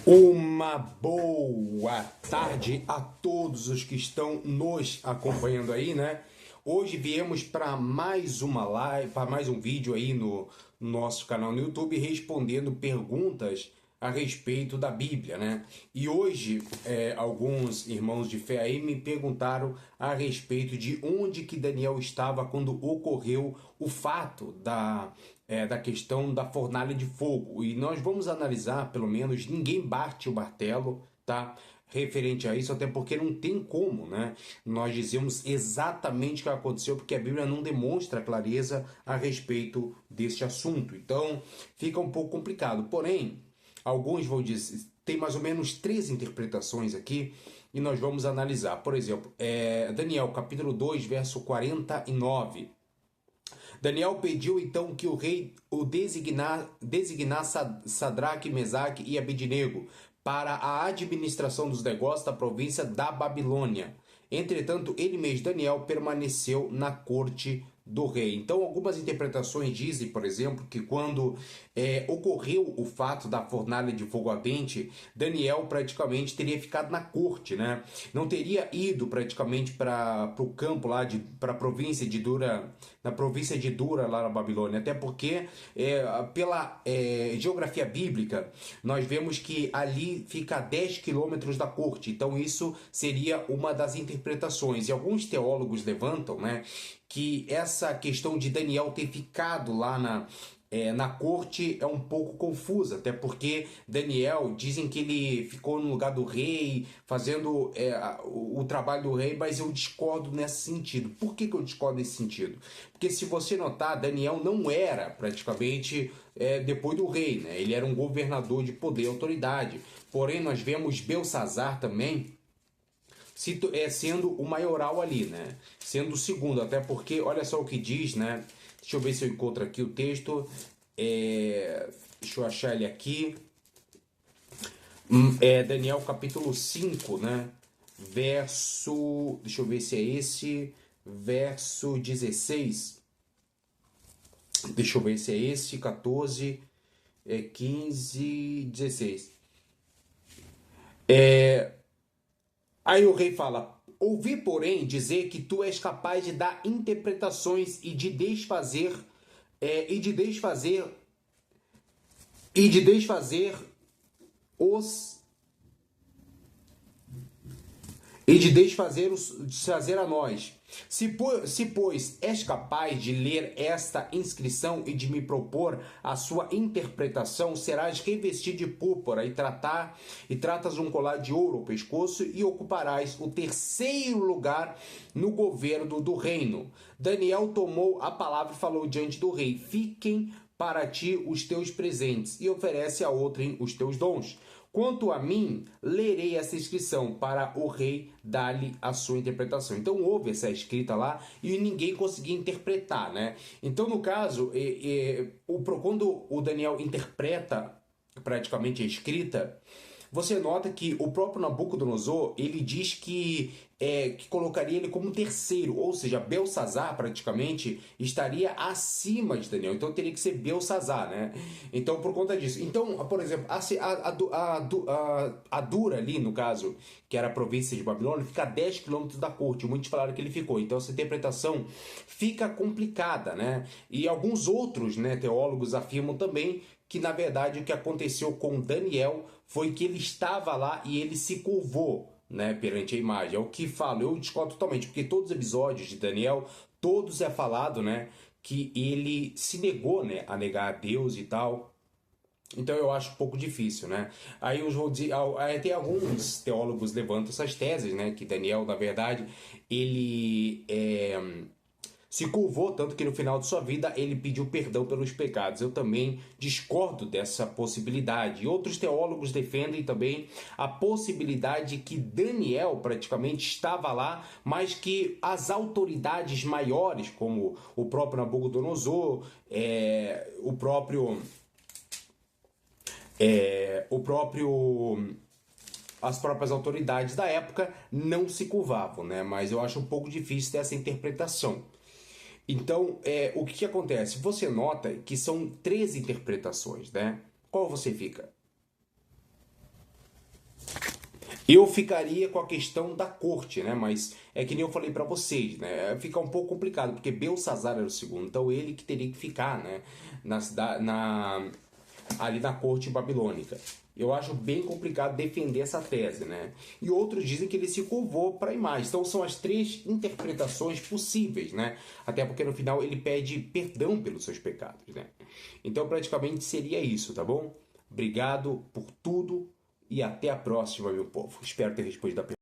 Uma boa tarde a todos os que estão nos acompanhando aí, né? Hoje viemos para mais uma live, para mais um vídeo aí no nosso canal no YouTube respondendo perguntas a respeito da Bíblia, né? E hoje alguns irmãos de fé aí me perguntaram a respeito de onde que Daniel estava quando ocorreu o fato da questão da fornalha de fogo. E nós vamos analisar, pelo menos, ninguém bate o martelo, tá? Referente a isso, até porque não tem como, né? Nós dizemos exatamente o que aconteceu, porque a Bíblia não demonstra clareza a respeito deste assunto. Então, fica um pouco complicado. Porém, alguns vão dizer, tem mais ou menos três interpretações aqui, e nós vamos analisar. Por exemplo, Daniel, capítulo 2, verso 49. Daniel pediu então que o rei o designasse Sadraque, Mesaque e Abednego para a administração dos negócios da província da Babilônia. Entretanto, ele mesmo, Daniel, permaneceu na corte do rei. Então, algumas interpretações dizem, por exemplo, que quando ocorreu o fato da fornalha de fogo ardente, Daniel praticamente teria ficado na corte, né? Não teria ido praticamente para o campo lá, para a província de Dura, na província de Dura, lá na Babilônia. Até porque, pela geografia bíblica, nós vemos que ali fica a 10 quilômetros da corte. Então, isso seria uma das interpretações. E alguns teólogos levantam, né, que essa questão de Daniel ter ficado lá na corte é um pouco confusa, até porque Daniel, dizem que ele ficou no lugar do rei, fazendo o trabalho do rei, mas eu discordo nesse sentido. Por que eu discordo nesse sentido? Porque se você notar, Daniel não era praticamente depois do rei, né? Ele era um governador de poder e autoridade. Porém, nós vemos Belsazar também, sendo o maioral ali, né? Sendo o segundo, até porque, olha só o que diz, né? Deixa eu ver se eu encontro aqui o texto. Deixa eu achar ele aqui. Daniel capítulo 5, né? Verso. Deixa eu ver se é esse. Verso 16. Deixa eu ver se é esse. 14, 15, 16. Aí o rei fala: ouvi, porém, dizer que tu és capaz de dar interpretações e de desfazer e de desfazer os desfazer a nós. Se, pois, és capaz de ler esta inscrição e de me propor a sua interpretação, serás revestido de púrpura e tratas um colar de ouro ao pescoço e ocuparás o terceiro lugar no governo do reino. Daniel tomou a palavra e falou diante do rei: fiquem para ti os teus presentes e oferece a outrem os teus dons. Quanto a mim, lerei essa inscrição para o rei dar-lhe a sua interpretação. Então houve essa escrita lá e ninguém conseguia interpretar, né? Então, no caso, quando o Daniel interpreta praticamente a escrita, você nota que o próprio Nabucodonosor, ele diz que colocaria ele como terceiro, ou seja, Belsazar praticamente estaria acima de Daniel, então teria que ser Belsazar, né? Então, por conta disso. Então, por exemplo, a Dura ali, no caso, que era a província de Babilônia, fica a 10 quilômetros da corte, muitos falaram que ele ficou, então essa interpretação fica complicada, né? E alguns outros, né, teólogos afirmam também que, na verdade, o que aconteceu com Daniel foi que ele estava lá e ele se curvou, né, perante a imagem. É o que falo, eu discordo totalmente, porque todos os episódios de Daniel, todos é falado, né, que ele se negou, né, a negar a Deus e tal. Então eu acho um pouco difícil, né? Aí eu vou dizer, tem alguns teólogos levantam essas teses, né, que Daniel, na verdade, ele se curvou, tanto que no final de sua vida ele pediu perdão pelos pecados. Eu também discordo dessa possibilidade. E outros teólogos defendem também a possibilidade que Daniel praticamente estava lá, mas que as autoridades maiores, como o próprio Nabucodonosor, as próprias autoridades da época não se curvavam, né? Mas eu acho um pouco difícil dessa interpretação. Então, o que acontece? Você nota que são três interpretações, né? Qual você fica? Eu ficaria com a questão da corte, né? Mas é que nem eu falei para vocês, né? Fica um pouco complicado, porque Belsazar era o segundo, então ele que teria que ficar, né? Ali na corte babilônica. Eu acho bem complicado defender essa tese, né? E outros dizem que ele se curvou para a imagem. Então são as três interpretações possíveis, né? Até porque no final ele pede perdão pelos seus pecados, né? Então praticamente seria isso, tá bom? Obrigado por tudo e até a próxima, meu povo. Espero ter respondido a pergunta.